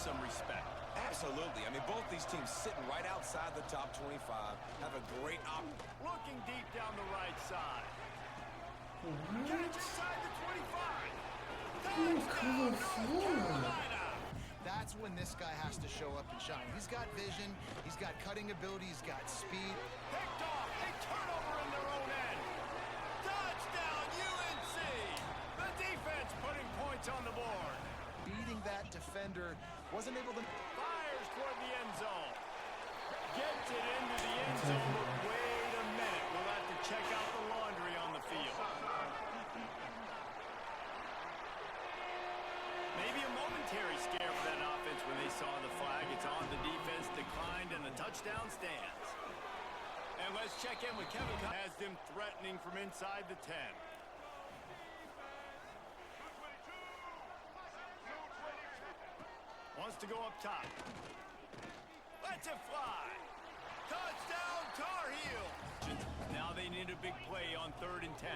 some respect. Absolutely. I mean, both these teams sitting right outside the top 25 have a great looking deep down the right side. Catch inside the 25. Touchdown, North Carolina. That's when this guy has to show up and shine. He's got vision, he's got cutting ability, he's got speed. Picked off, a turnover in their own end. Touchdown, UNC. The defense putting points on the board. Beating that defender, wasn't able to... Fires toward the end zone. Gets it into the end zone, but wait a minute. We'll have to check out the laundry on the field. Maybe a momentary scare for that offense when they saw the flag. It's on, the defense declined, and the touchdown stands. And let's check in with Kevin. Has them threatening from inside the 10. Wants to go up top. Lets it fly. Touchdown, Tar Heels. Now they need a big play on 3rd and 10.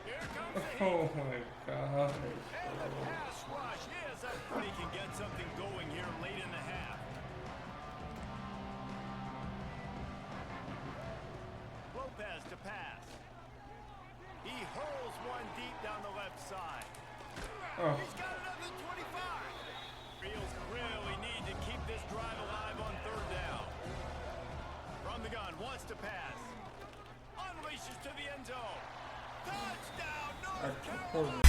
Here comes the heat. Oh my God. And the pass rush is up. He can get something going here late in the half. Lopez to pass. He hurls one deep down the left side. Oh. He's got another 25. Fields really need to keep this drive alive on 3rd down. From the gun, wants to pass. Unleashes to the end zone. Touchdown, North Carolina.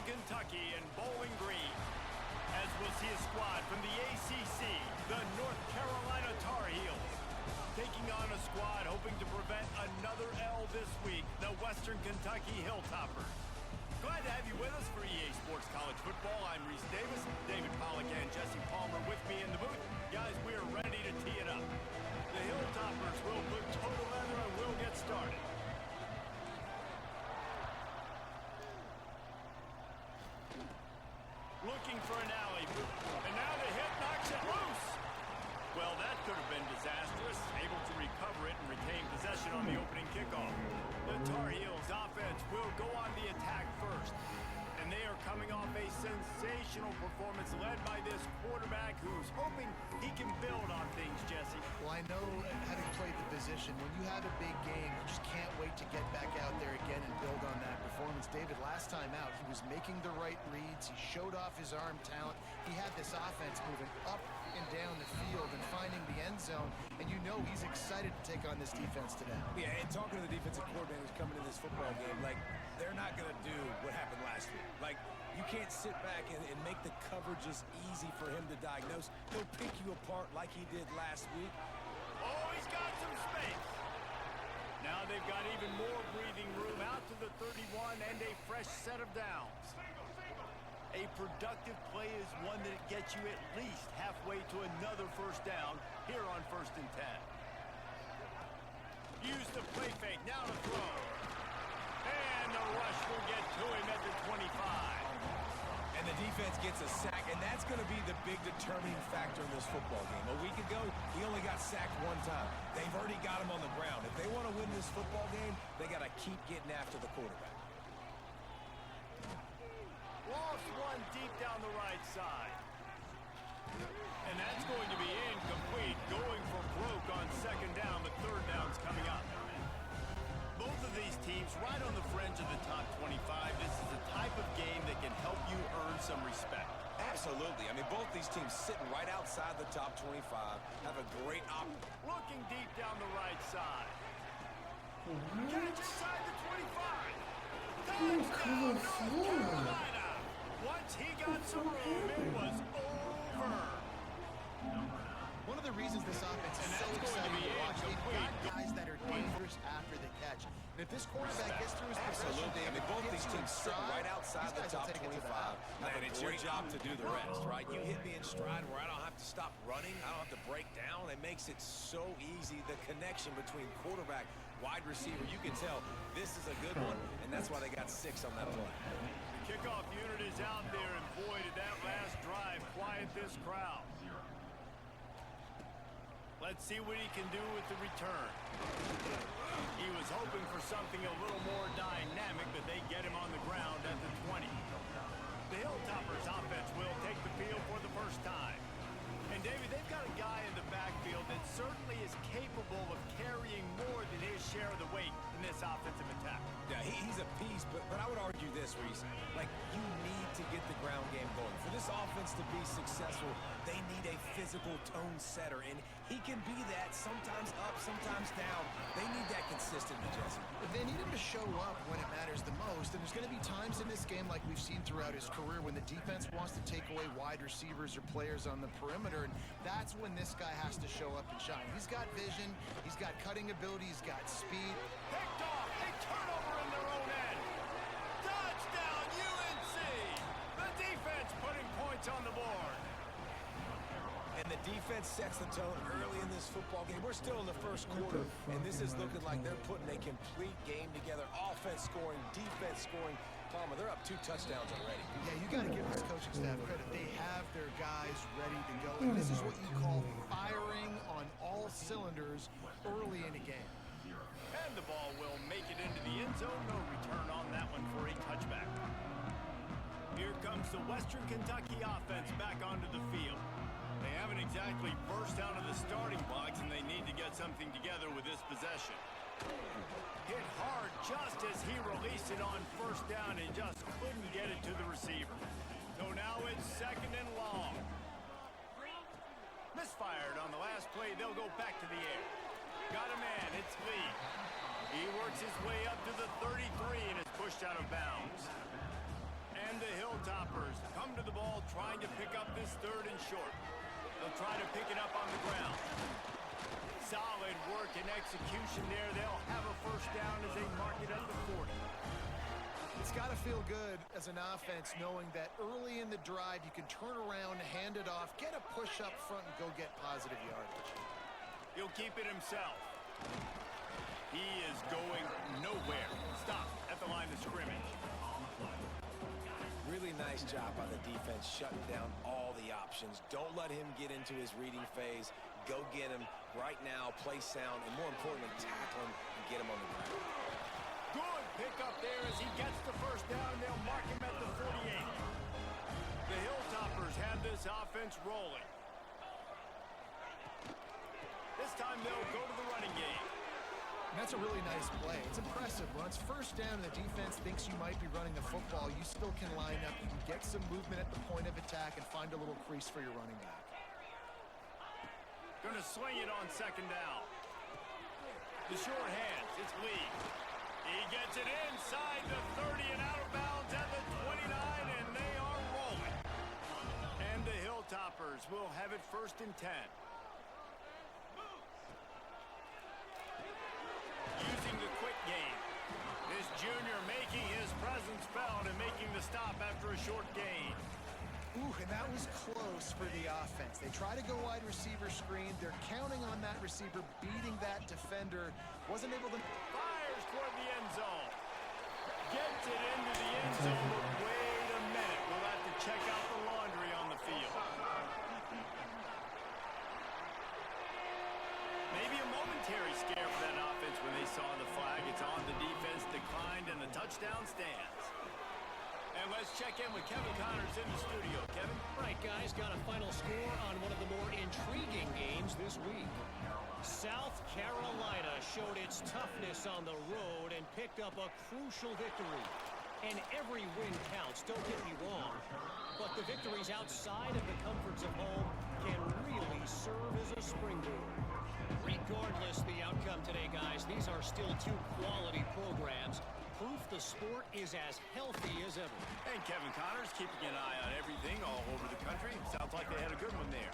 Kentucky and Bowling Green. As we'll see a squad from the ACC, the North Carolina Tar Heels, taking on a squad hoping to prevent another L this week, the Western Kentucky Hilltoppers. Glad to have you with us for EA Sports College Football. I'm Reese Davis. David Pollock and Jesse Palmer with me in the booth. Guys, we are ready to tee it up. The Hilltoppers will put total leather and we'll get started. Looking for an alley. And now the hit knocks it loose. Well, that could have been disastrous. Able to recover it and retain possession on the opening kickoff. The Tar Heels offense will go on the attack first. And they are coming off a sensational performance led by this quarterback who's hoping he can build on things, Jesse. Well, I know, having played the position, when you have a big game, you just can't wait to get back out there again and build on that performance. David, last time out, he was making the right reads. He showed off his arm talent. He had this offense moving up and down the field and finding the end zone. And you know he's excited to take on this defense today. Yeah, and talking to the defensive coordinators coming in this football game, like, they're not going to do what happened last week. Like, you can't sit back and make the coverages easy for him to diagnose. He'll pick you apart like he did last week. Oh, he's got some space. Now they've got even more breathing room out to the 31 and a fresh set of downs. A productive play is one that gets you at least halfway to another first down here on 1st and 10. Use the play fake, now to throw. And the rush will get to him at the 25. And the defense gets a sack, and that's going to be the big determining factor in this football game. A week ago, he only got sacked one time. They've already got him on the ground. If they want to win this football game, they got to keep getting after the quarterback. Lost one deep down the right side. And that's going to be incomplete. Going for broke on 2nd down, but 3rd down's coming up. Both of these teams right on the fringe of the top 25. This is the type of game that can help you earn some respect. Absolutely. I mean, both these teams sitting right outside the top 25 have a great Looking deep down the right side. Catch inside the 25. Touchdown, North Carolina. Once he got some room, it was over. One of the reasons this offense is so exciting to watch, they've got guys that are dangerous after the catch. And if this quarterback gets through his possession, Absolutely. I mean, both these teams sitting right outside the top 25. And it's your job to do the rest, right? You hit me in stride where I don't have to stop running. I don't have to break down. It makes it so easy. The connection between quarterback, wide receiver, you can tell this is a good one, and that's why they got 6 on that play. The kickoff unit is out there, and boy, did that last drive quiet this crowd. Let's see what he can do with the return. He was hoping for something a little more dynamic, but they get him on the ground at the 20. The Hilltoppers offense will take the field for the first time. And, David, they've got a guy in the backfield that certainly is capable of carrying more than his share of the weight in this offensive attack. Yeah, he's a piece, but I would argue this, Reese. Like, you need to get the ground game going. For this offense to be successful, they need a physical tone setter, and he can be that, sometimes up, sometimes down. They need that consistently, Jesse. They need him to show up when it matters the most, and there's going to be times in this game like we've seen throughout his career when the defense wants to take away wide receivers or players on the perimeter, and that's when this guy has to show up and shine. He's got vision, he's got cutting ability, he's got speed. Picked off, a turnover in their own end. Touchdown, UNC! The defense putting points on the board. And the defense sets the tone early in this football game. We're still in the first quarter, and this is looking like they're putting a complete game together. Offense scoring, defense scoring. Palmer, they're up 2 touchdowns already. Yeah, you got to give this coaching staff credit. They have their guys ready to go, and this is what you call firing on all cylinders early in a game. And the ball will make it into the end zone. No return on that one for a touchback. Here comes the Western Kentucky offense back onto the field. They haven't exactly burst out of the starting blocks, and they need to get something together with this possession. Hit hard just as he released it on 1st down and just couldn't get it to the receiver. So now it's 2nd and long. Misfired on the last play. They'll go back to the air. Got a man. It's Lee. He works his way up to the 33 and is pushed out of bounds. And the Hilltoppers come to the ball trying to pick up this 3rd and short. They'll try to pick it up on the ground. Solid work and execution there. They'll have a 1st down as they mark it at the 40. It's got to feel good as an offense knowing that early in the drive you can turn around, hand it off, get a push up front, and go get positive yardage. He'll keep it himself. He is going nowhere. Stop at the line of scrimmage. Really nice job by the defense shutting down all the options. Don't let him get into his reading phase. Go get him right now, play sound, and more importantly, tackle him and get him on the ground. Good pickup there as he gets the first down. They'll mark him at the 48. The Hilltoppers have this offense rolling. This time they'll go to the running game. And that's a really nice play. It's impressive. When it's first down and the defense thinks you might be running the football, you still can line up. You can get some movement at the point of attack and find a little crease for your running back. Gonna sling it on second down. The short hands, it's Lee. He gets it inside the 30 and out of bounds at the 29, and they are rolling. And the Hilltoppers will have it 1st and 10. Using the quick game. This junior making his presence felt and making the stop after a short gain. Ooh, and that was close for the offense. They try to go wide receiver screen. They're counting on that receiver beating that defender. Wasn't able to... Fires toward the end zone. Gets it into the end zone, but wait a minute. We'll have to check out the laundry on the field. Maybe a momentary scare for that offense when they saw the flag. It's on, the defense declined, and the touchdown stands. And let's check in with Kevin Connors in the studio. Kevin? Right, guys, got a final score on one of the more intriguing games this week. South Carolina showed its toughness on the road and picked up a crucial victory. And every win counts, don't get me wrong. But the victories outside of the comforts of home can really serve as a springboard. Regardless the outcome today, guys, these are still two quality programs. Proof the sport is as healthy as ever. And Kevin Connors keeping an eye on everything all over the country. Sounds like they had a good one there.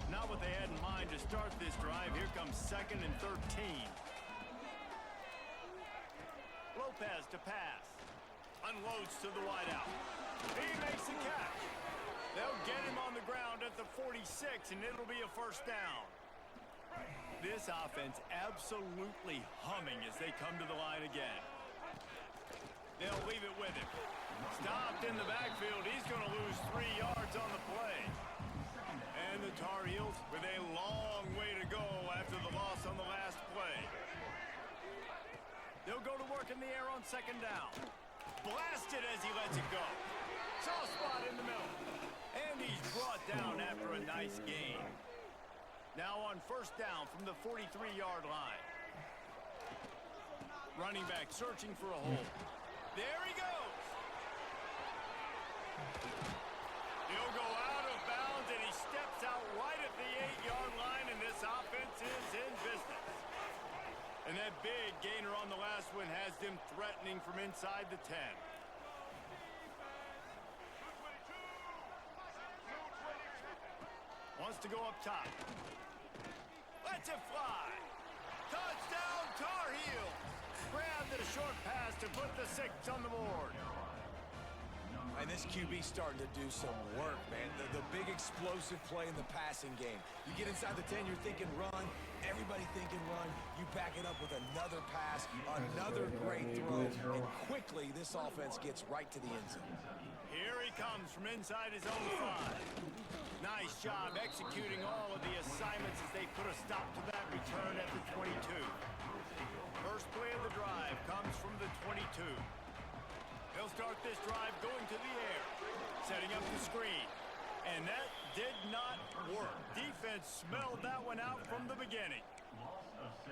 Not what they had in mind to start this drive. Here comes 2nd and 13. Lopez to pass. Unloads to the wideout. He makes the catch. They'll get him on the ground at the 46, and it'll be a 1st down. This offense absolutely humming as they come to the line again. They'll leave it with him. Stopped in the backfield. He's going to lose 3 yards on the play. And the Tar Heels with a long way to go after the loss on the last play. They'll go to work in the air on 2nd down. Blasted as he lets it go. Soft spot in the middle. And he's brought down after a nice gain. Now on 1st down from the 43-yard line. Running back searching for a hole. There he goes. He'll go out of bounds, and he steps out right at the 8-yard line, and this offense is in business. And that big gainer on the last one has them threatening from inside the 10. Wants to go up top. Lets it fly. Touchdown, Tar Heels. Grabbed at a short pass to put the 6 on the board. And this QB starting to do some work, man. The big explosive play in the passing game. You get inside the 10, you're thinking run. Everybody thinking run. You back it up with another pass, another great throw, and quickly this offense gets right to the end zone. Here he comes from inside his own 5. Nice job executing all of the assignments as they put a stop to that return at the 22. First play of the drive comes from the 22. They'll start this drive going to the air, setting up the screen. And that did not work. Defense smelled that one out from the beginning.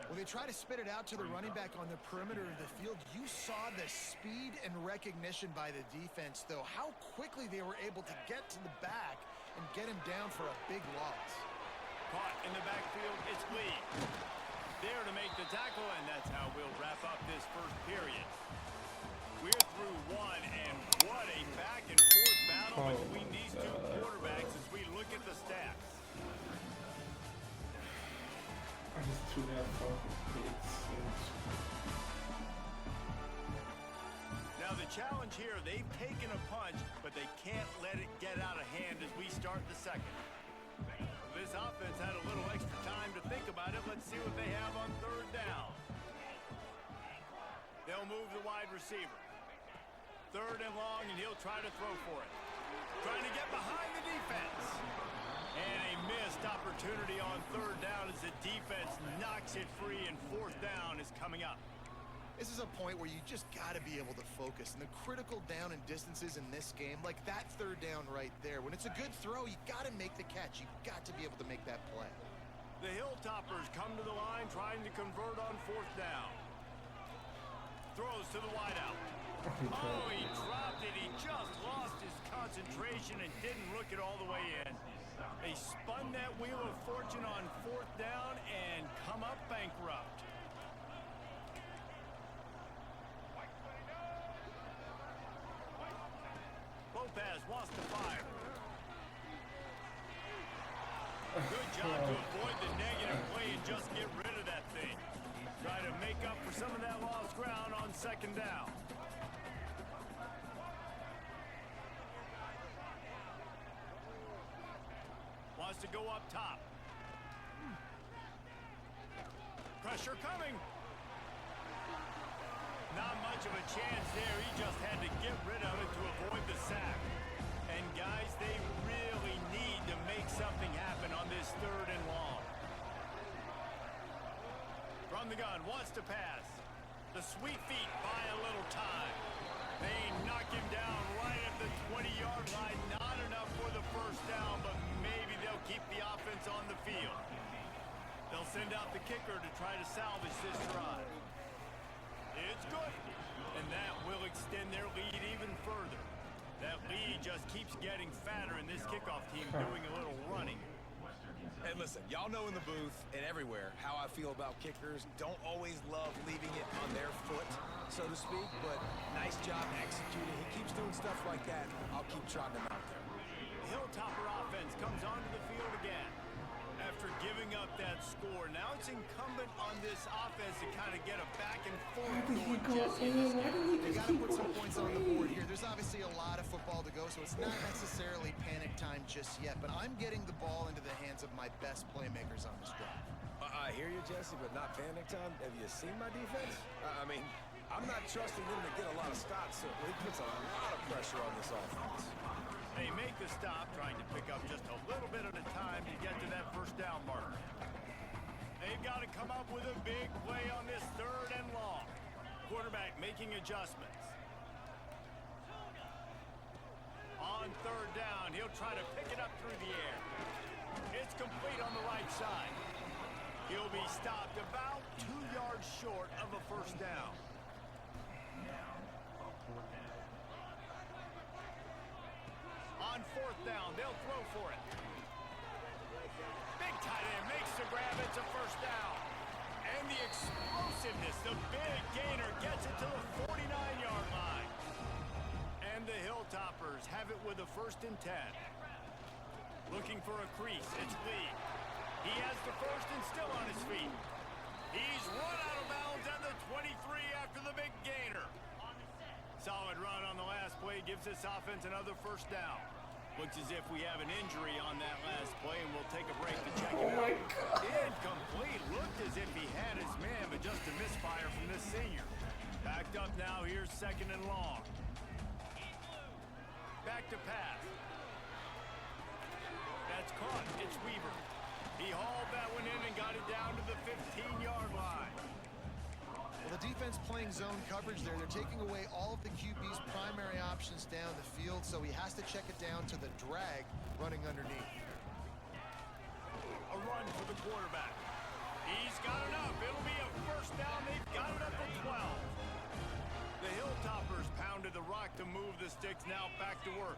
When they try to spit it out to the running back on the perimeter of the field, you saw the speed and recognition by the defense, though. How quickly they were able to get to the back and get him down for a big loss. Caught in the backfield, it's Lee. There to make the tackle, and that's how we'll wrap up this first period. We're through one, and what a back-and-forth battle between these two quarterbacks as we look at the stats. I just threw that fucking hits. Now the challenge here. They've taken a punch, but they can't let it get out of hand as we start the second. This offense had a little extra time to think about it. Let's see what they have on third down. They'll move the wide receiver. Third and long, and he'll try to throw for it. Trying to get behind the defense. And a missed opportunity on third down as the defense knocks it free, and fourth down is coming up. This is a point where you just got to be able to focus. And the critical down and distances in this game, like that third down right there, when it's a good throw, you got to make the catch. You got to be able to make that play. The Hilltoppers come to the line trying to convert on fourth down. Throws to the wideout. Oh, he dropped it. He just lost his concentration and didn't look it all the way in. They spun that wheel of fortune on fourth down and come up bankrupt. Lopez wants to fire. Good job to avoid the negative play and just get rid of that thing. Try to make up for some of that lost ground on second down. Wants to go up top. Pressure coming. Not much of a chance there. He just had to get rid of it to avoid the sack. And guys, they really need to make something happen on this third and long. From the gun, wants to pass. The sweet feet buy a little time. They knock him down right at the 20-yard line. Not enough for the first down, but maybe they'll keep the offense on the field. They'll send out the kicker to try to salvage this drive. It's good, and that will extend their lead even further. That lead just keeps getting fatter, and this kickoff team doing a little running. And listen, y'all know in the booth and everywhere how I feel about kickers. Don't always love leaving it on their foot, so to speak, but nice job executing. He keeps doing stuff like that. I'll keep trotting him out there. The Hilltopper offense comes onto the field again. After giving up that score, now it's incumbent on this offense to kind of get a back and forth going, Jesse. They got to put some points on the board here. There's obviously a lot of football to go, so it's not necessarily panic time just yet, but I'm getting the ball into the hands of my best playmakers on this drive. I hear you, Jesse, but not panic time. Have you seen my defense? I mean, I'm not trusting them to get a lot of stops, so it puts a lot of pressure on this offense. They make the stop, trying to pick up just a little bit at a time to get to that first down marker. They've got to come up with a big play on this third and long. Quarterback making adjustments. On third down, he'll try to pick it up through the air. It's complete on the right side. He'll be stopped about 2 yards short of a first down. On fourth down, they'll throw for it. Big tight end makes the grab. It's a first down. And the explosiveness, the big gainer gets it to the 49-yard line. And the Hilltoppers have it with a 1st and 10. Looking for a crease. It's Lee. He has the first and still on his feet. He's run out of bounds at the 23 after the big gainer. Solid run on the last play gives this offense another first down. Looks as if we have an injury on that last play, and we'll take a break to check it out. Incomplete. Looked as if he had his man, but just a misfire from this senior. Backed up now. Here's 2nd and long. Back to pass. That's caught. It's Weaver. He hauled that one in and got it down to the 15-yard line. Well, the defense playing zone coverage there. They're taking away all of the QB's primary options down the field, so he has to check it down to the drag running underneath. A run for the quarterback. He's got enough. It'll be a first down. They've got it up to 12. The Hilltoppers pounded the rock to move the sticks. Now back to work.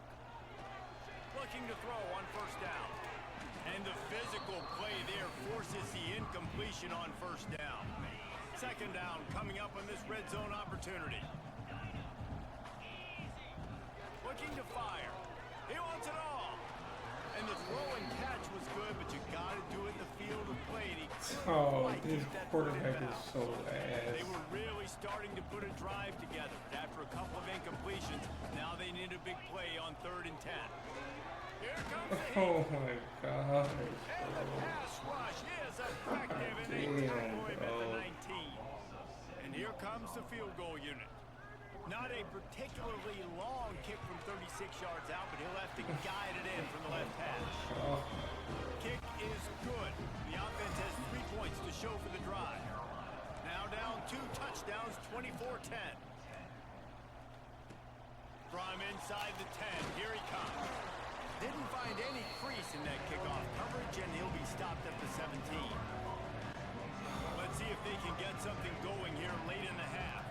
Looking to throw on first down. And the physical play there forces the incompletion on first down. 2nd down coming up on this red zone opportunity. Looking to fire. He wants it all. And the throw and catch was good, but you got to do it in the field of play, and he Oh, quite this get that quarterback foot in is bounds. so They ass. were really starting to put a drive together, but after a couple of incompletions, now they need a big play on 3rd and 10. Here comes the heat. Oh my gosh, And the bro. pass rush is effective, and they Damn, tackle him at the bro. 19. And here comes the field goal unit. Not a particularly long kick from 36 yards out, but he'll have to guide it in from the left hash. Oh, Kick is good. The offense has 3 points to show for the drive. Now down 2 touchdowns, 24-10. From inside the 10, here he comes. Didn't find any crease in that kickoff coverage, and he'll be stopped at the 17. Let's see if they can get something going here late in the half.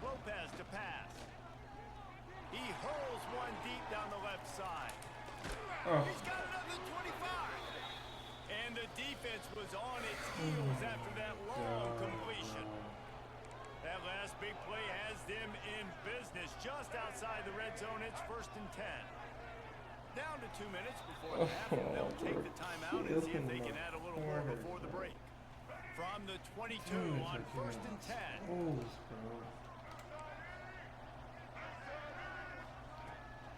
Lopez to pass. He hurls one deep down the left side. oh. He's got another 25. And the defense was on its heels after that long completion. That last big play has them in business just outside the red zone. It's 1st and 10. Down to 2 minutes before the half, and they'll take the timeout and see if they can add a little more before the break. From the 22 on 1st and 10. Oh, bro.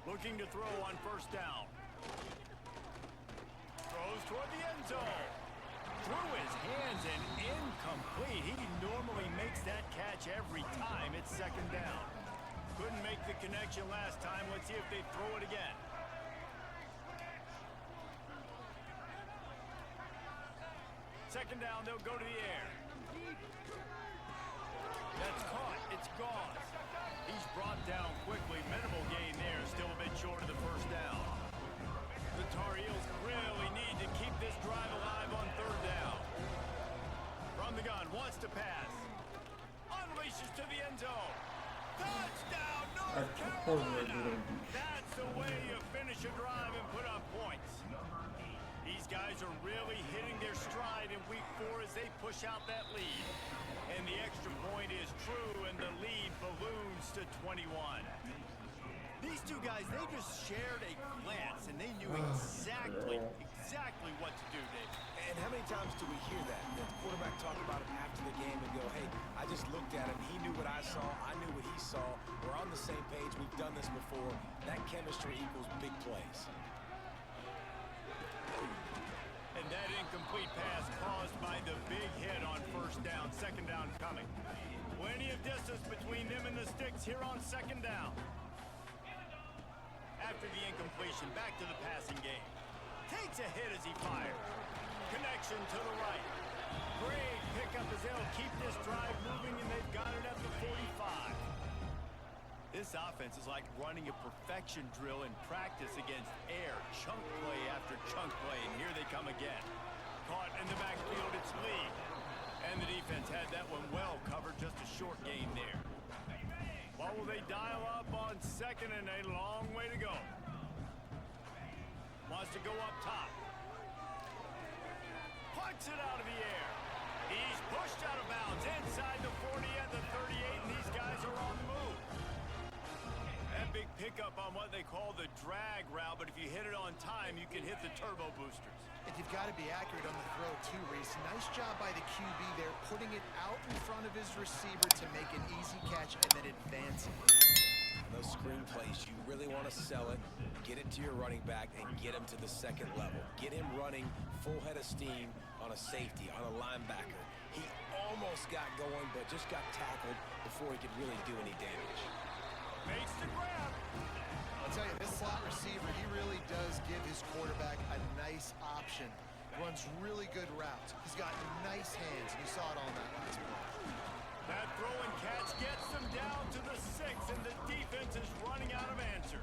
Looking to throw on 1st down. Throws toward the end zone. Through his hands and incomplete. He normally makes that catch every time. It's 2nd down. Couldn't make the connection last time. Let's see if they throw it again. Second down, they'll go to the air. That's caught. It's Gauze. He's brought down quickly. Minimal gain there. Still a bit short of the 1st down. The Tar Heels really need to keep this drive alive on 3rd down. From the gun, wants to pass. Unleashes to the end zone. Touchdown, North Carolina! That's the way you finish a drive and put up points. These guys are really hitting their stride in week 4 as they push out that lead. And the extra point is true, and the lead balloons to 21. These two guys, they just shared a glance, and they knew exactly what to do, Dave. And how many times do we hear that? The quarterback talk about it after the game and go, hey, I just looked at him. He knew what I saw. I knew what he saw. We're on the same page. We've done this before. That chemistry equals big plays. And that incomplete pass caused by the big hit on 1st down. 2nd down coming. Plenty of distance between them and the sticks here on 2nd down. After the incompletion, back to the passing game. Takes a hit as he fires. Connection to the right. Great pickup as they'll keep this drive moving, and they've got it at the 45. This offense is like running a perfection drill in practice against air. Chunk play after chunk play, and here they come again. Caught in the backfield, it's Lee. And the defense had that one well covered, just a short gain there. What will they dial up on 2nd and a long way to go? Wants to go up top. Puts it out of the air. He's pushed out of bounds inside the 40 and the 38, and these guys are on the move. That big pickup on what they call the drag route, but if you hit it on time, you can hit the turbo boosters. And you've got to be accurate on the throw, too, Reese. Nice job by the QB there, putting it out in front of his receiver to make an easy catch and then advancing. Those screen plays, you really want to sell it, get it to your running back, and get him to the 2nd level. Get him running full head of steam on a safety, on a linebacker. He almost got going, but just got tackled before he could really do any damage. Makes the grab. I'll tell you, this slot receiver, he really does give his quarterback a nice option. Runs really good routes. He's got nice hands, and you saw it on that last play. That throw and catch gets them down to the 6, and the defense is running out of answers.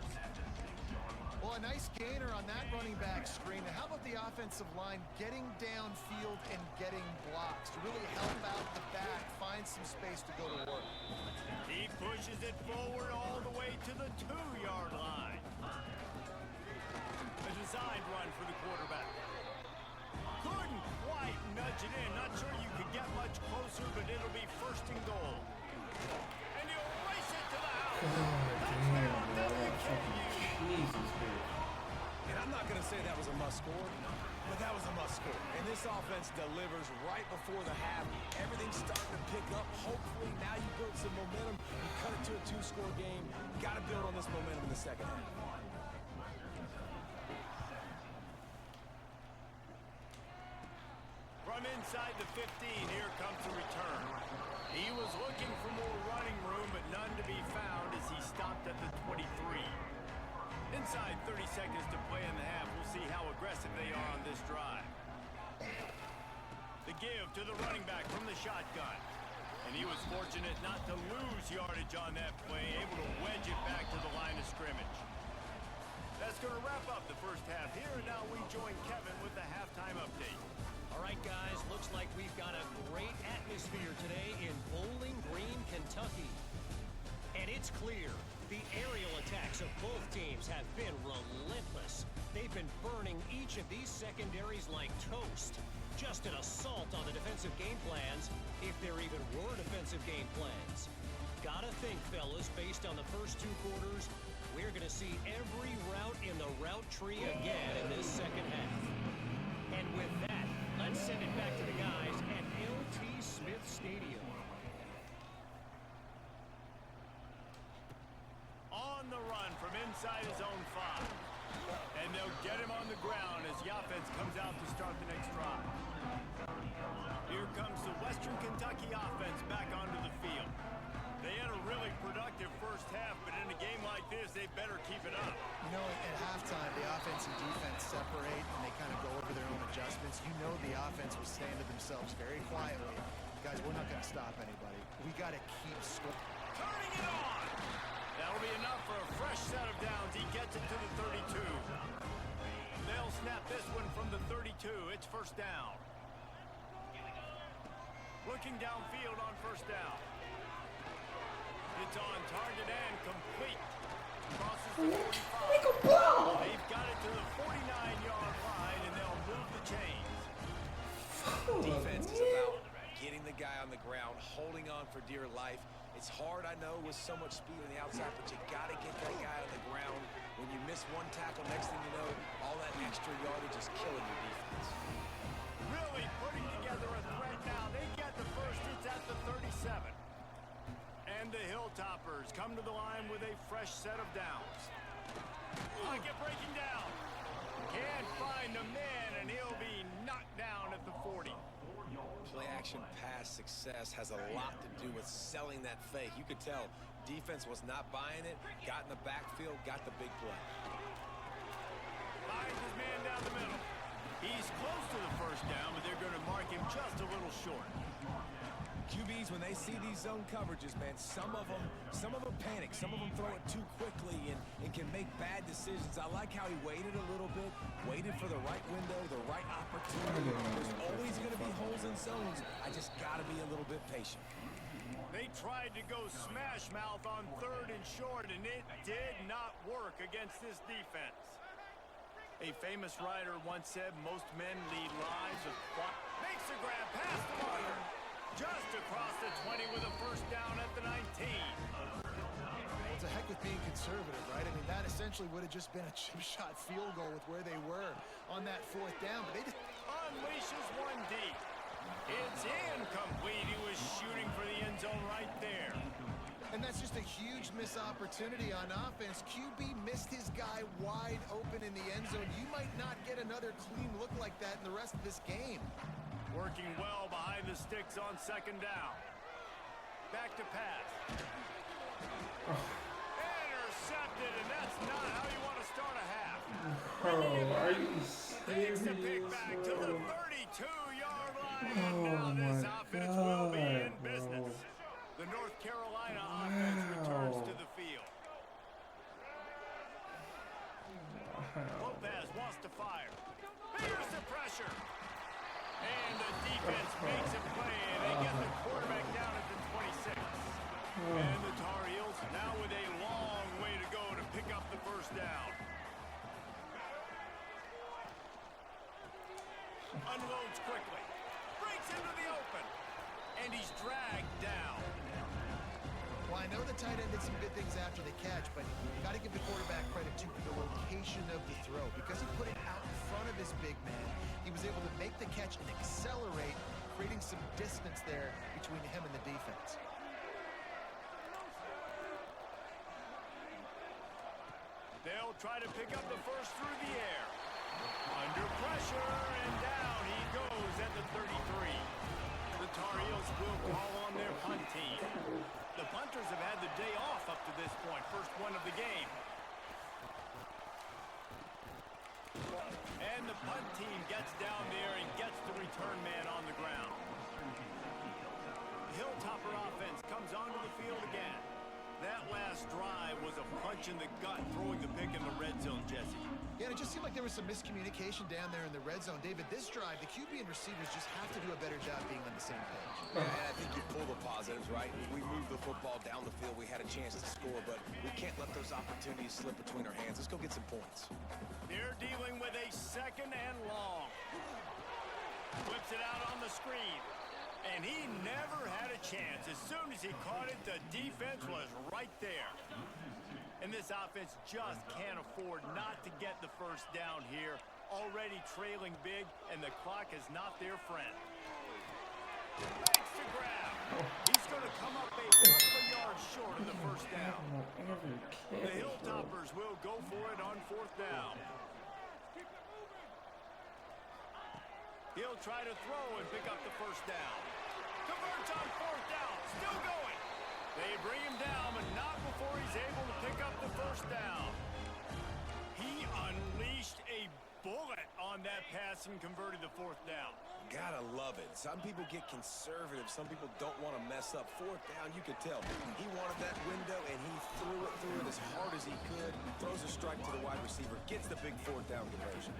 Well, a nice gainer on that running back screen. How about the offensive line getting downfield and getting blocks to really help out the back, find some space to go to work? He pushes it forward all the way to the 2-yard line. A designed run for the quarterback. Couldn't quite nudge it in. Not sure you could get much closer, but it'll be 1st and goal. And he'll race it to the house. God damn, bro. That fucking Jesus, dude. And I'm not going to to say that was a must score, but that was a must score. And this offense delivers right before the half. Everything's starting to pick up. Hopefully now you build some momentum. You cut it to a 2-score game. Got to build on this momentum in the second half. From inside the 15, here comes the return. He was looking for more running room, but none to be found as he stopped at the 23. Inside 30 seconds to play in the half. We'll see how aggressive they are on this drive. The give to the running back from the shotgun. And he was fortunate not to lose yardage on that play, able to wedge it back to the line of scrimmage. That's going to wrap up the first half here, and now we join Kevin with the halftime update. All right, guys, looks like we've got a great atmosphere today in Bowling Green, Kentucky. And it's clear, the aerial attacks of both teams have been relentless. They've been burning each of these secondaries like toast. Just an assault on the defensive game plans, if there even were defensive game plans. Gotta think, fellas, based on the first 2 quarters, we're going to see every route in the route tree again in this second half. And with that, let's send it back to the guys at L.T. Smith Stadium. On the run from inside his own 5. And they'll get him on the ground as the offense comes out to start the next drive. Here comes the Western Kentucky offense back onto the field. They had a really productive first half, but in a game like this, they better keep it up. You know, at halftime, the offense and defense separate, and they kind of go over their own adjustments. You know the offense was saying to themselves very quietly, guys, we're not going to stop anybody. We got to keep scoring. Turning it on! That'll be enough for a fresh set of downs. He gets it to the 32. They'll snap this one from the 32. It's first down. Looking downfield on first down. It's on target and complete. Crosses the 45. They've got it to the 49-yard line, and they'll move the chains. Defense is about getting the guy on the ground, holding on for dear life. It's hard, I know, with so much speed on the outside, but you got to get that guy on the ground. When you miss one tackle, next thing you know, all that extra yardage is killing your defense. Really putting together a threat now. They get the first. It's at the 37. And the Hilltoppers come to the line with a fresh set of downs. Pocket breaking down. Can't find a man, and he'll be knocked down at the 40. Play-action pass success has a lot to do with selling that fake. You could tell defense was not buying it, got in the backfield, got the big play. Finds his man down the middle. He's close to the first down, but they're going to mark him just a little short. QBs, when they see these zone coverages, man, some of them panic. Some of them throw it too quickly and can make bad decisions. I like how he waited a little bit, waited for the right window, the right opportunity. There's always going to be holes in zones. I just got to be a little bit patient. They tried to go smash mouth on 3rd and short, and it did not work against this defense. A famous writer once said most men lead lives of makes the grab past the marker. Just across the 20 with a first down at the 19. Well, it's a heck with being conservative, right? I mean, that essentially would have just been a chip shot field goal with where they were on that 4th down, but they just unleashes one deep. It's incomplete. He was shooting for the end zone right there. And that's just a huge missed opportunity on offense. QB missed his guy wide open in the end zone. You might not get another clean look like that in the rest of this game. Working well behind the sticks on 2nd down. Back to pass. Intercepted, and that's not how you want to start a half. Oh, are you serious? Takes the pick back to the 32-yard line, and Oh now this my offense will be in God, business. bro. The North Carolina offense returns to the field. Wow. Lopez wants to fire. Here's the pressure. And the defense makes a play, and they get the quarterback down at the 26. And the Tar Heels now with a long way to go to pick up the first down. Unloads quickly. Breaks into the open. And he's dragged down. Well, I know the tight end did some good things after the catch, but you got to give the quarterback credit too for the location location of the throw. Because he put it out in front of his big man, he was able to make the catch and accelerate, creating some distance there between him and the defense. They'll try to pick up the first through the air. Under pressure, and down he goes at the 33. The Tar Heels will call on their punt team. The punters have had the day off up to this point, first one of the game. And the punt team gets down there and gets the return man on the ground. The Hilltopper offense comes onto the field again. That last drive was a punch in the gut, throwing the pick in the red zone, Jesse. Yeah, it just seemed like there was some miscommunication down there in the red zone. David, this drive, the QB and receivers just have to do a better job being on the same page. Yeah, I think you pull the positives, right? We moved the football down the field. We had a chance to score, but we can't let those opportunities slip between our hands. Let's go get some points. They're dealing with a second and long. Flips it out on the screen. And he never had a chance. As soon as he caught it, the defense was right there. And this offense just can't afford not to get the first down here. Already trailing big, and the clock is not their friend. Makes the grab. He's going to come up a couple of yards short of the first down. The Hilltoppers will go for it on fourth down. He'll try to throw and pick up the first down. Converts on fourth down. Still going. They bring him down, but not before he's able to pick up the first down. He unleashed a bullet on that pass and converted the fourth down. Gotta love it. Some people get conservative. Some people don't want to mess up. Fourth down, you could tell. He wanted that window, and he threw it as hard as he could. Throws a strike to the wide receiver. Gets the big fourth down conversion.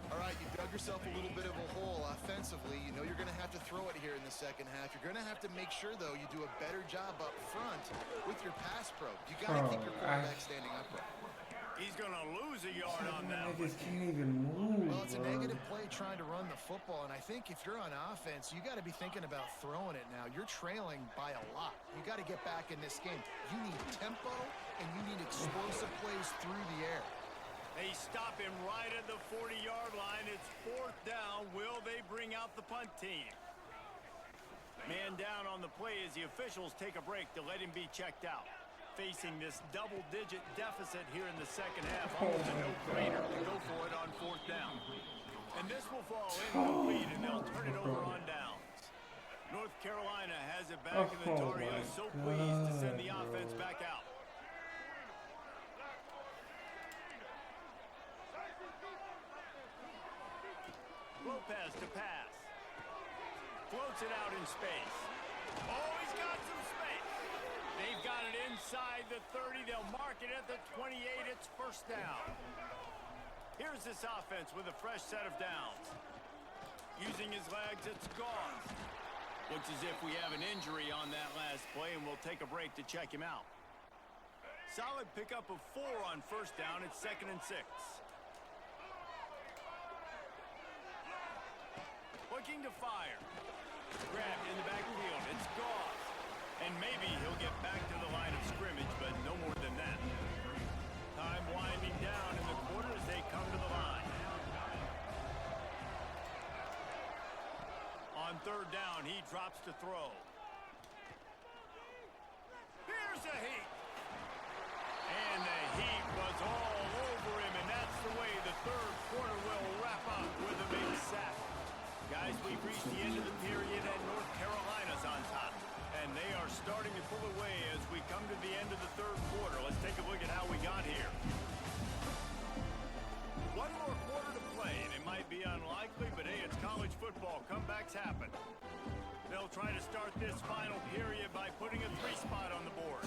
All right, you dug yourself a little bit of a hole offensively. You know you're going to have to throw it here in the second half. You're going to have to make sure, though, you do a better job up front with your pass pro. You got to keep your quarterback standing upright. He's going to lose a yard on that. I just can't even move. Well, it's a negative play trying to run the football, and I think if you're on offense, you got to be thinking about throwing it now. You're trailing by a lot. You got to get back in this game. You need tempo, and you need explosive plays through the air. They stop him right at the 40-yard line. It's fourth down. Will they bring out the punt team? Man down on the play as the officials take a break to let him be checked out. Facing this double-digit deficit here in the second half, almost a no-brainer to go for it on fourth down. And this will fall incomplete, and they'll turn it over on downs. North Carolina has it back, and the Tar Heels so pleased to send the offense back out. Lopez to pass. Floats it out in space. Oh, he's got some space. They've got it inside the 30. They'll mark it at the 28. It's first down. Here's this offense with a fresh set of downs. Using his legs, it's Goss. Looks as if we have an injury on that last play, and we'll take a break to check him out. Solid pickup of 4 on first down. It's 2nd and 6. Looking to fire. Grabbed in the backfield. It's Goss. And maybe he'll get back to the line of scrimmage, but no more than that. Time winding down in the quarter as they come to the line. On third down, he drops to throw. Here's a heat. And the heat was all over him, and that's the way the third quarter will wrap up with a big sack. Guys, we've reached the end of the period, and North Carolina's on top. And they are starting to pull away as we come to the end of the third quarter. Let's take a look at how we got here. One more quarter to play, and it might be unlikely, but hey, it's college football. Comebacks happen. They'll try to start this final period by putting a 3-spot on the board.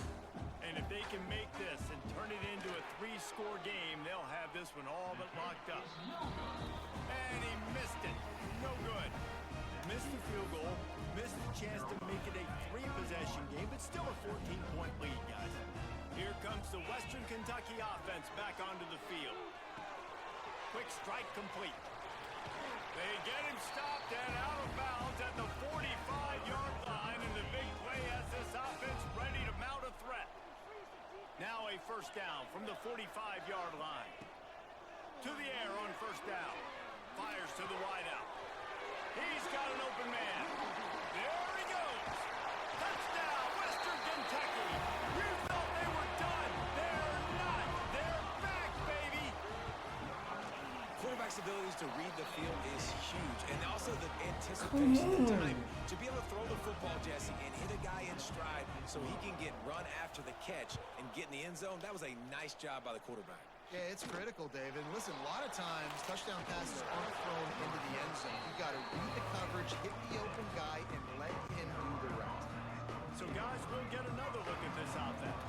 And if they can make this and turn it into a 3-score game, they'll have this one all but locked up. And he missed it. No good. Missed the field goal. Missed the chance to make it a 3-possession game, but still a 14-point lead, guys. Here comes the Western Kentucky offense back onto the field. Quick strike complete. They get him stopped and out of bounds at the 45-yard line, and the big play has this offense ready to mount a threat. Now a first down from the 45-yard line. To the air on first down. Fires to the wideout. He's got an open man. There he goes. Touchdown, Western Kentucky. You thought they were done. They're not. They're back, baby. Quarterback's abilities to read the field is huge, and also the anticipation, the time to be able to throw the football, Jesse, and hit a guy in stride so he can get run after the catch and get in the end zone. That was a nice job by the quarterback. Yeah, it's critical, David. Listen, a lot of times touchdown passes aren't thrown into the end zone. You've got to read the coverage, hit the open guy, and let him do the rest. So, guys, we'll get another look at this offense.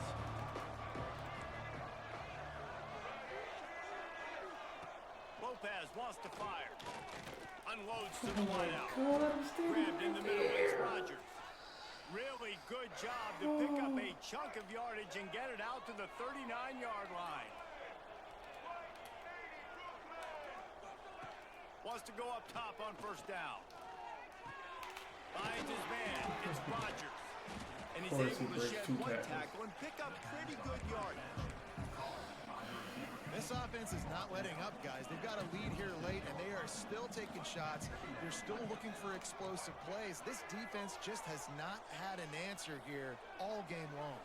Lopez wants to fire. Unloads to the wideout. Grabbed in the middle. It's Rodgers. Really good job to pick up a chunk of yardage and get it out to the 39-yard line. Wants to go up top on first down. Finds his man. It's Rodgers. And he's able to shed one tackle and pick up pretty good yardage. This offense is not letting up, guys. They've got a lead here late, and they are still taking shots. They're still looking for explosive plays. This defense just has not had an answer here all game long.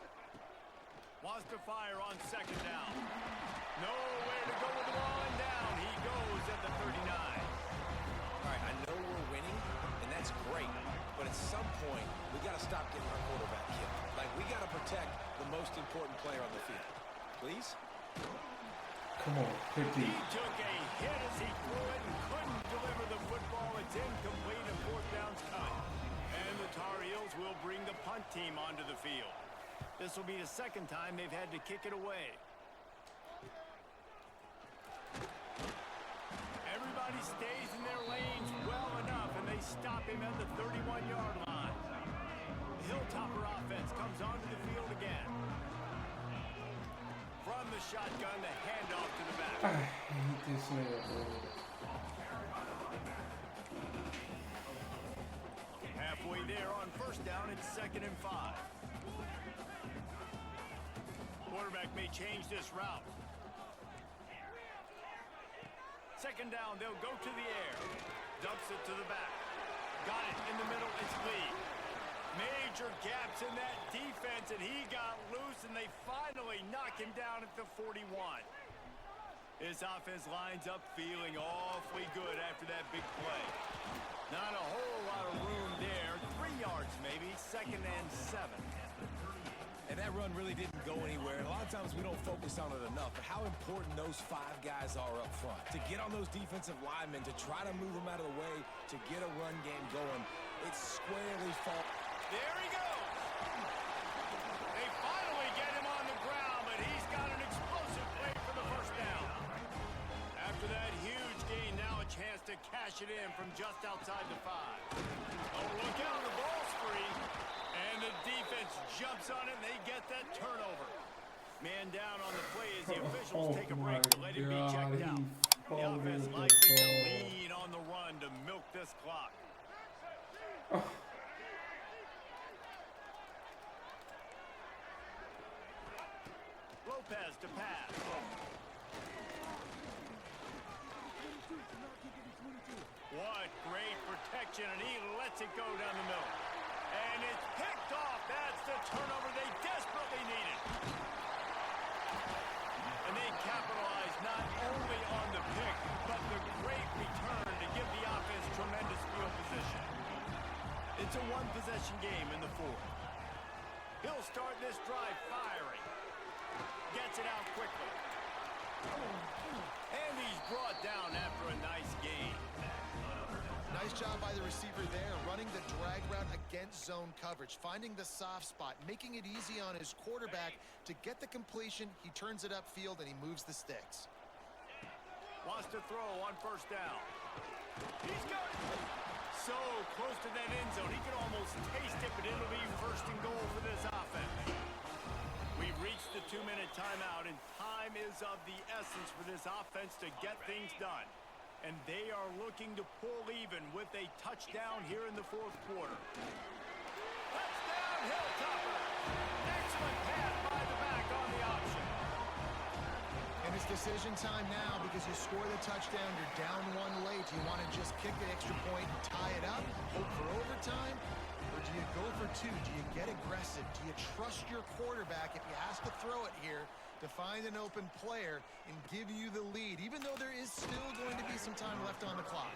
Wants to fire on second down. Nowhere to go with the ball and down. He goes at the 39. All right, I know we're winning, and that's great. But at some point, we got to stop getting our quarterback killed. Like, we got to protect the most important player on the field. Please? Come on, quickly. He took a hit as he threw it and couldn't deliver the football. It's incomplete and fourth down's cut. And the Tar Heels will bring the punt team onto the field. This will be the second time they've had to kick it away. Everybody stays in their lanes well enough, and they stop him at the 31-yard line. The Hilltopper offense comes onto the field again. From the shotgun, the handoff to the back. I hate this nigga, bro. Halfway there on first down, it's 2nd and 5. Quarterback may change this route. Second down, they'll go to the air. Dumps it to the back. Got it in the middle, it's Lee. Major gaps in that defense, and he got loose, and they finally knock him down at the 41. His offense lines up feeling awfully good after that big play. Not a whole lot of room there. 3 yards maybe, 2nd and 7. And that run really didn't go anywhere. And a lot of times we don't focus on it enough. But how important those 5 guys are up front. To get on those defensive linemen, to try to move them out of the way, to get a run game going. It's squarely fault. There he goes. They finally get him on the ground, but he's got an explosive play for the first down. After that huge gain, now a chance to cash it in from just outside the 5. Oh, look out, the ball's free. And the defense jumps on it, and they get that turnover. Man down on the play as the officials take a break to let him be checked out. The offense likely to lean on the run to milk this clock. Lopez to pass. What great protection, and he lets it go down the middle. And it's picked off. That's the turnover they desperately needed. And they capitalize not only on the pick, but the great return to give the offense tremendous field position. It's a one-possession game in the 4th. He'll start this drive firing. Gets it out quickly. And he's brought down after a nice gain. Nice job by the receiver there, running the drag route against zone coverage, finding the soft spot, making it easy on his quarterback to get the completion. He turns it upfield, and he moves the sticks. Wants to throw on first down. He's got it. So close to that end zone. He can almost taste it, but it'll be 1st and goal for this offense. We've reached the 2-minute timeout, and time is of the essence for this offense to get things done. And they are looking to pull even with a touchdown here in the 4th quarter. Touchdown, Hilltopper! Excellent pass by the back on the option. And It's decision time now because you score the touchdown, you're down one late. Do you want to just kick the extra point and tie it up, hope for overtime? Or do you go for two? Do you get aggressive? Do you trust your quarterback if he has to throw it here to find an open player and give you the lead, even though there is still going to be some time left on the clock?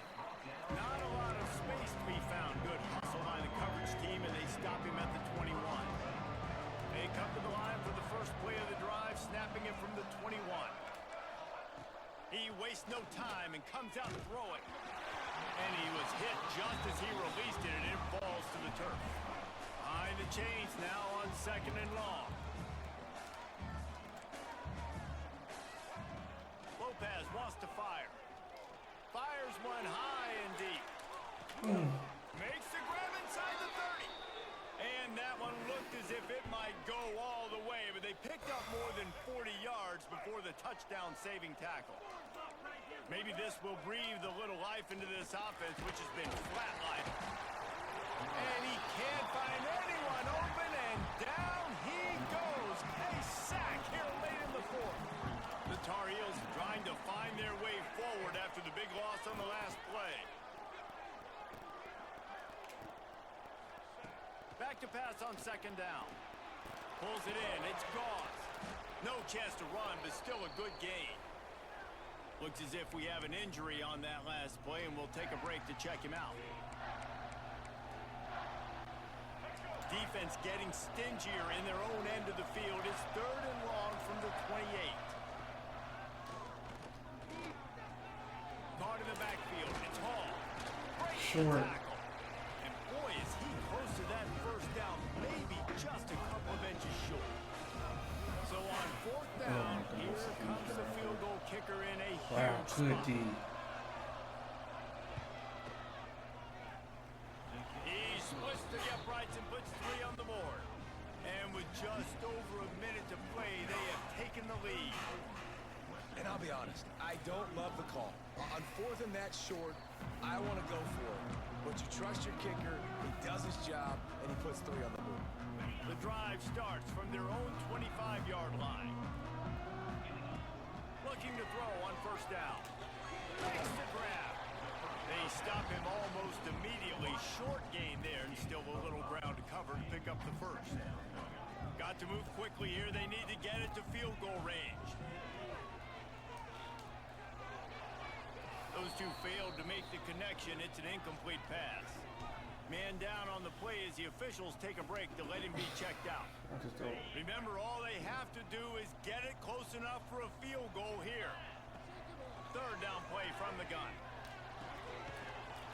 Not a lot of space to be found. Good hustle by the coverage team, and they stop him at the 21. They come to the line for the first play of the drive, snapping it from the 21. He wastes no time and comes out throwing. And he was hit just as he released it, and it falls to the turf. Behind the chains now on 2nd and long. Lopez wants to fire. Fires one high and deep. Makes the grab inside the 30. And that one looked as if it might go all the way, but they picked up more than 40 yards before the touchdown-saving tackle. Maybe this will breathe a little life into this offense, which has been flatlined. And he can't find anyone open, and down he goes. A sack here late in the fourth. The Tar Heels trying to find their way forward after the big loss on the last play. Back to pass on 2nd down. Pulls it in. It's Gauze. No chance to run, but still a good gain. Looks as if we have an injury on that last play, and we'll take a break to check him out. Defense getting stingier in their own end of the field. It's 3rd and long from the 28. Guard in the backfield. It's Hall. Great tackle. And boy, is he close to that first down. Maybe just a couple of inches short. So on 4th down, here comes the field goal kicker in a huge spot. He splits the uprights and puts 3 on the board. And with just over a minute to play, they have taken the lead. And I'll be honest, I don't love the call. On 4th and that short, I want to go for it. But you trust your kicker, he does his job, and he puts 3 on the board. The drive starts from their own 25-yard line. Looking to throw on 1st down. Makes the grab. They stop him almost immediately. Short gain there, and still a little ground to cover to pick up the first. Got to move quickly here. They need to get it to field goal range. Those two failed to make the connection. It's an incomplete pass. Man down on the play as the officials take a break to let him be checked out. Remember, all they have to do is get it close enough for a field goal here. 3rd down play from the gun.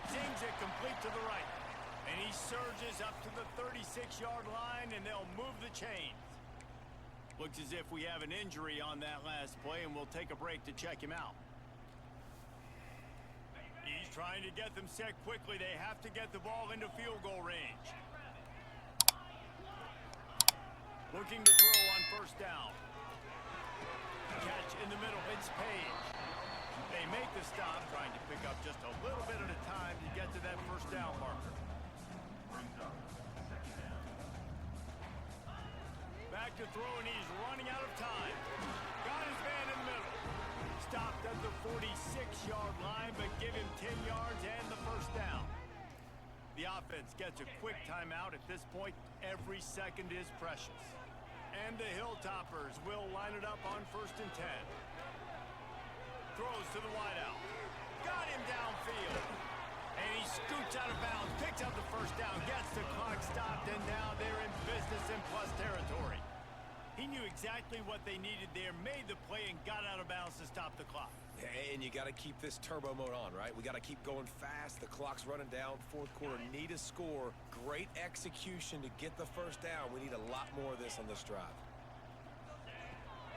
Sings it complete to the right. And he surges up to the 36-yard line, and they'll move the chains. Looks as if we have an injury on that last play, and we'll take a break to check him out. He's trying to get them set quickly. They have to get the ball into field goal range. Looking to throw on 1st down. Catch in the middle. It's Page. They make the stop, trying to pick up just a little bit at a time to get to that 1st down marker. Back to throw, and he's running out of time. Got his man in the middle. Stopped at the 46-yard line, but give him 10 yards and the 1st down. The offense gets a quick timeout. At this point, every second is precious. And the Hilltoppers will line it up on 1st and 10. Throws to the wideout. Got him downfield. And he scoots out of bounds, picks up the 1st down, gets the clock stopped, and now they're in business in plus territory. He knew exactly what they needed there, made the play, and got out of bounds to stop the clock. And you got to keep this turbo mode on, right? We got to keep going fast. The clock's running down. 4th quarter, need a score. Great execution to get the 1st down. We need a lot more of this on this drive.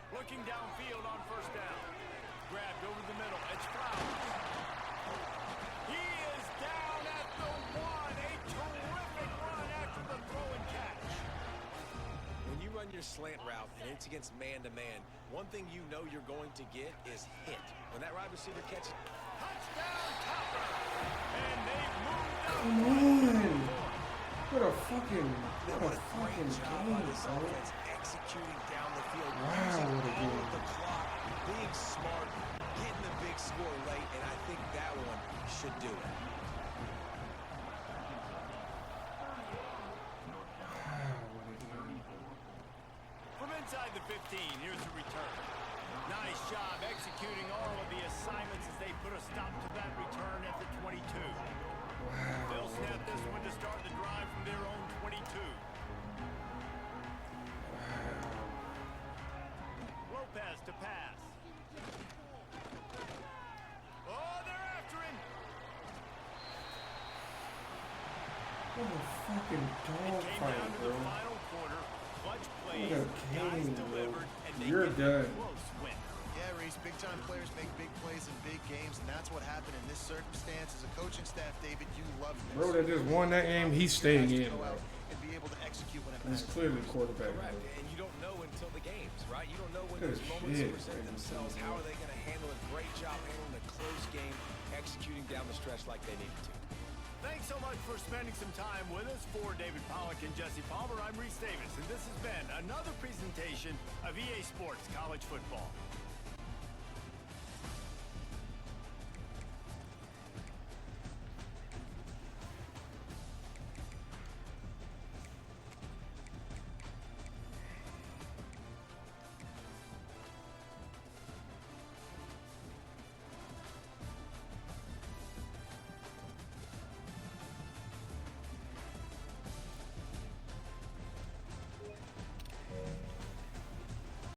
Looking downfield on 1st down. Grabbed over the middle. It's Flowers. He is down at the 1. A terrific run after the throw and catch. When you run your slant route and it's against man-to-man, one thing you know you're going to get is hit. When that wide receiver catches... Touchdown, Topper! And they've moved up. Come on! What a fucking game, this offense executing down the field. Wow, what a game. The clock, being do it. From inside the 15, here's the return. Nice job executing all of the assignments as they put a stop to that return at the 22. They'll snap this one to start the drive from their own 22. Lopez to pass. Oh, they're after him. What a fucking It dog came fight, down to bro. the final quarter. Clutch plays, What a guys game, bro. delivered, and they You're get a done. close win. Yeah, Reese, big-time players make big plays in big games, and that's what happened in this circumstance. As a coaching staff, David, you love this. Bro that just won that game, he's staying in, Go bro. out and be able to execute when it He's matters. clearly quarterback, Correct, bro. and you don't know until the games, right? You don't know when Good those moments shit, present man. themselves. How are they going to handle it? Great job handling a close game, executing down the stretch like they needed to. Thanks so much for spending some time with us. For David Pollack and Jesse Palmer, I'm Reese Davis, and this has been another presentation of EA Sports College Football.